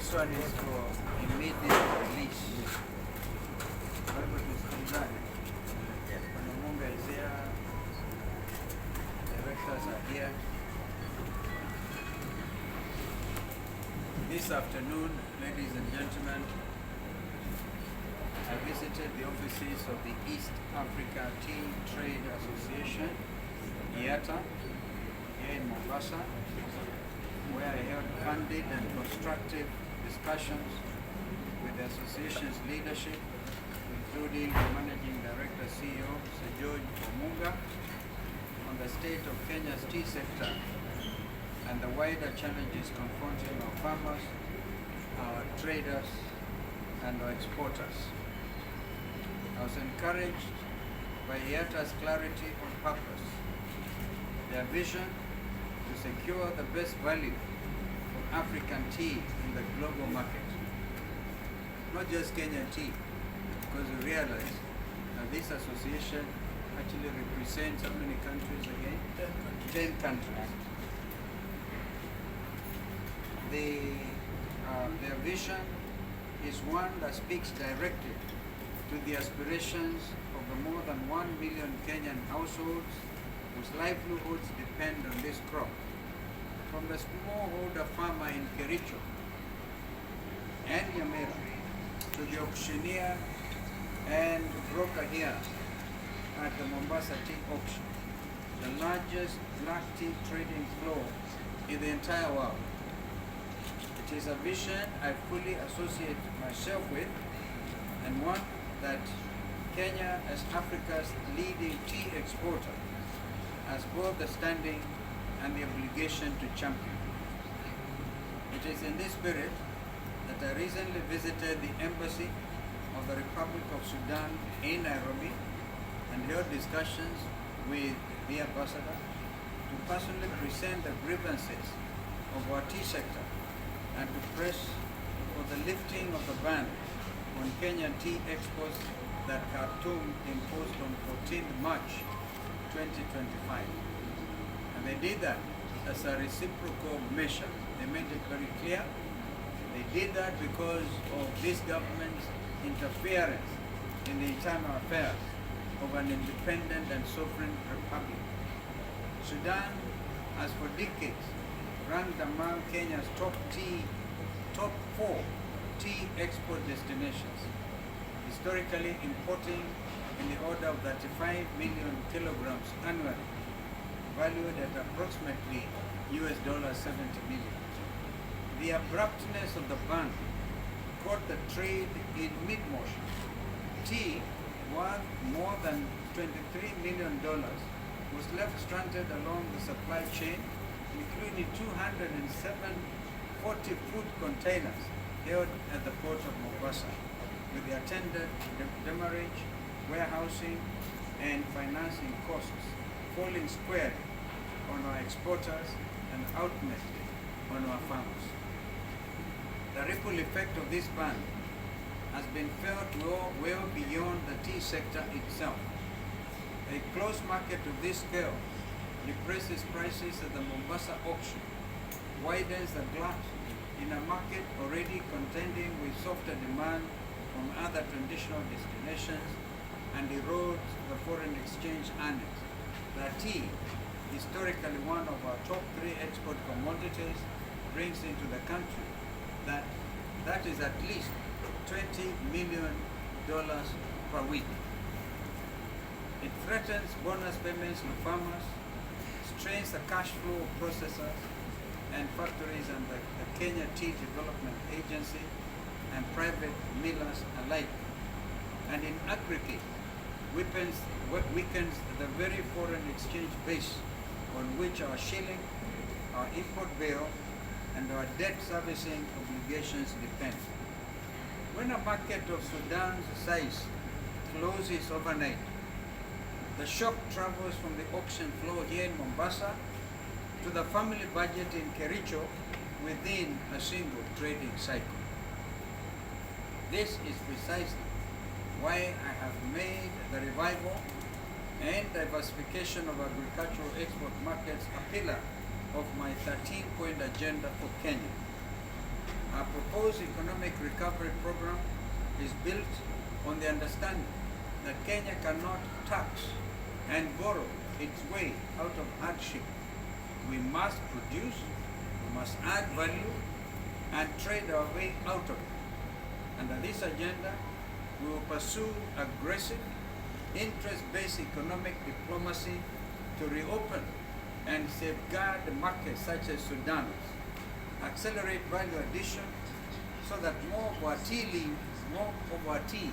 This one is for immediate release. Kwa hivyo tusikilizane. Kuna Munga is here, directors are here. This afternoon, ladies and gentlemen, I visited the offices of the East Africa Tea Trade Association, IATA, here in Mombasa, where I held candid and constructive discussions with the association's leadership, including the Managing Director CEO, Sir George Omunga, on the state of Kenya's tea sector and the wider challenges confronting our farmers, our traders, and our exporters. I was encouraged by IATA's clarity on purpose, their vision to secure the best value for African tea in the global market. Not just Kenyan tea, because we realize that this association actually represents how many countries again? 10 countries. Their vision is one that speaks directly to the aspirations of the more than 1 million Kenyan households whose livelihoods depend on this crop. From the smallholder farmer in Kericho and Nyamira to the auctioneer and broker here at the Mombasa Tea Auction, the largest black tea trading floor in the entire world. It is a vision I fully associate myself with, and one that Kenya, as Africa's leading tea exporter, has both the standing and the obligation to champion. It is in this spirit that I recently visited the Embassy of the Republic of Sudan in Nairobi and held discussions with the ambassador to personally present the grievances of our tea sector and to press for the lifting of the ban on Kenyan tea exports that Khartoum imposed on 14 March 2025. And they did that as a reciprocal measure. They made it very clear. They did that because of this government's interference in the internal affairs of an independent and sovereign republic. Sudan has for decades ranked among Kenya's top 4 tea export destinations, historically importing in the order of 35 million kilograms annually, valued at approximately $70 million. The abruptness of the ban caught the trade in mid-motion. Tea, worth more than $23 million, was left stranded along the supply chain, including 207 40-foot containers held at the port of Mombasa, with the attendant demurrage, warehousing, and financing costs falling squarely on our exporters and ultimately on our farmers. The ripple effect of this ban has been felt well beyond the tea sector itself. A closed market of this scale depresses prices at the Mombasa auction, widens the glut in a market already contending with softer demand from other traditional destinations, and erodes the foreign exchange earnings. The tea, historically one of our top 3 export commodities, brings into the country that is at least $20 million per week. It threatens bonus payments to farmers, strains the cash flow of processors and factories and the Kenya Tea Development Agency and private millers alike, and in aggregate weakens the very foreign exchange base on which our shilling, our import bill, and our debt servicing obligations depend. When a market of Sudan's size closes overnight, the shock travels from the auction floor here in Mombasa to the family budget in Kericho within a single trading cycle. This is precisely why I have made the revival and diversification of agricultural export markets a pillar of my 13-point agenda for Kenya. Our proposed economic recovery program is built on the understanding that Kenya cannot tax and borrow its way out of hardship. We must produce, we must add value, and trade our way out of it. Under this agenda, we will pursue aggressive, interest-based economic diplomacy to reopen and safeguard markets such as Sudan's, accelerate value addition so that more of our tea